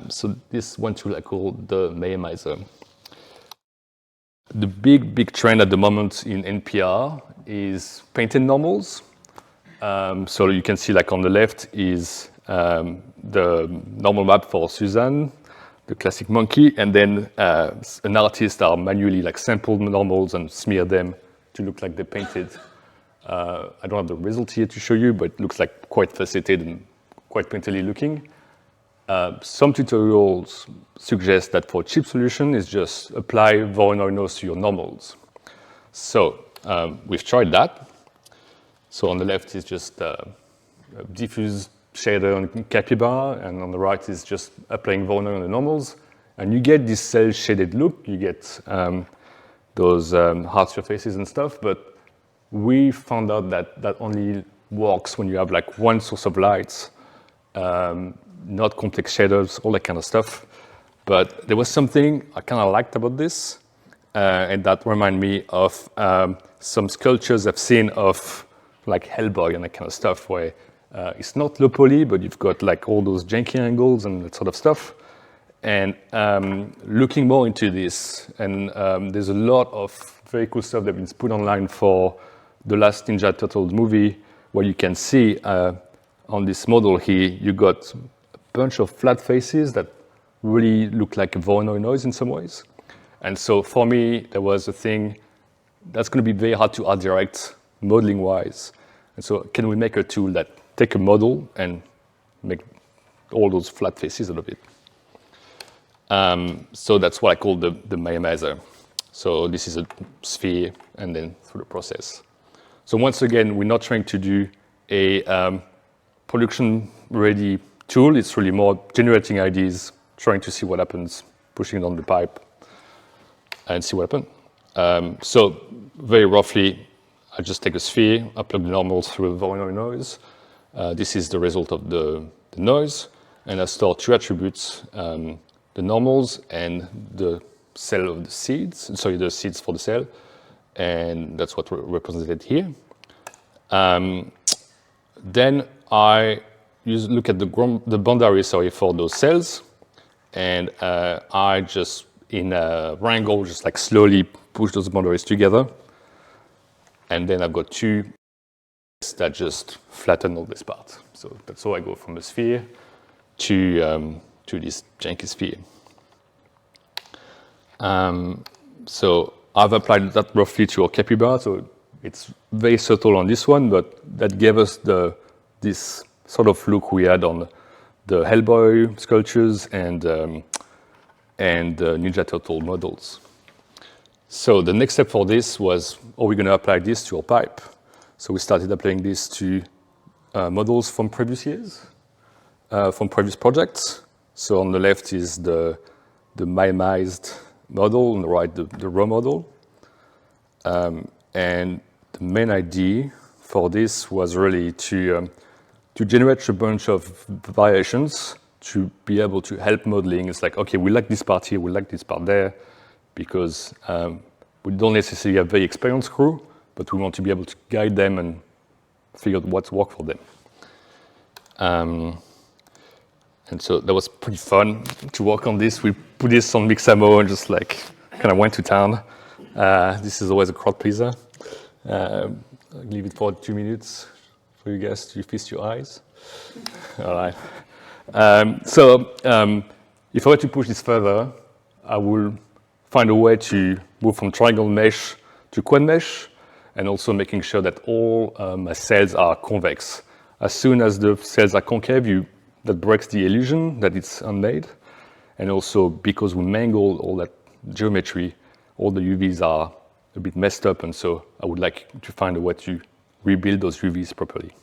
So this one tool I call the Mayhemizer. The big trend at the moment in NPR is painted normals. So you can see like on the left is the normal map for Suzanne, the classic monkey, and then an artist are manually like sampled normals and smear them to look like they're painted. I don't have the result here to show you, but it looks like quite faceted and quite painterly looking. Some tutorials suggest that for a cheap solution is just apply Voronoi nose to your normals. So we've tried that. So on the left is just a diffuse shader on capybara, and on the right is just applying Voronoi on the normals. And you get this cell shaded look, you get those hard surfaces and stuff, but we found out that that only works when you have like one source of light, not complex shaders, all that kind of stuff. But there was something I kind of liked about this, and that reminded me of some sculptures I've seen of like Hellboy and that kind of stuff, where it's not low poly, but you've got like all those janky angles and that sort of stuff. And looking more into this, and there's a lot of very cool stuff that's been put online for the last Ninja Turtles movie, where you can see on this model here, you got a bunch of flat faces that really look like a Voronoi noise in some ways. And so for me, there was a thing that's going to be very hard to art direct modeling wise. And so can we make a tool that take a model and make all those flat faces out of it? So that's what I call the Mayhemizer. So this is a sphere and then through the process. So once again, we're not trying to do a production ready tool. It's really more generating ideas, trying to see what happens, pushing it on the pipe and see what happens. So very roughly, I just take a sphere, I plug the normals through a Voronoi noise. This is the result of the noise, and I store two attributes, the normals and the cell of the seeds, sorry, the seeds for the cell, and that's what represented here. Then I look at the boundary, sorry, for those cells, and I just, in a wrangle, just like slowly push those boundaries together. And then I've got two that just flatten all this part. So that's how I go from the sphere to this janky sphere. So I've applied that roughly to our capybara. So it's very subtle on this one, but that gave us this sort of look we had on the Hellboy sculptures and Ninja Turtle models. So the next step for this was, are we going to apply this to our pipe? So we started applying this to models from previous years, from previous projects. So on the left is the Mayhemized model, on the right the raw model. And the main idea for this was really to generate a bunch of variations to be able to help modeling. It's like, okay, we like this part here, we like this part there, because we don't necessarily have a very experienced crew, but we want to be able to guide them and figure out what's work for them. And so that was pretty fun to work on this. We put this on Mixamo and just like kind of went to town. This is always a crowd pleaser. I'll leave it for 2 minutes for you guys to feast your eyes. All right. So if I were to push this further, I will find a way to move from triangle mesh to quad mesh, and also making sure that all my cells are convex. As soon as the cells are concave, that breaks the illusion that it's unmade. And also because we mangled all that geometry, all the UVs are a bit messed up, and so I would like to find a way to rebuild those UVs properly.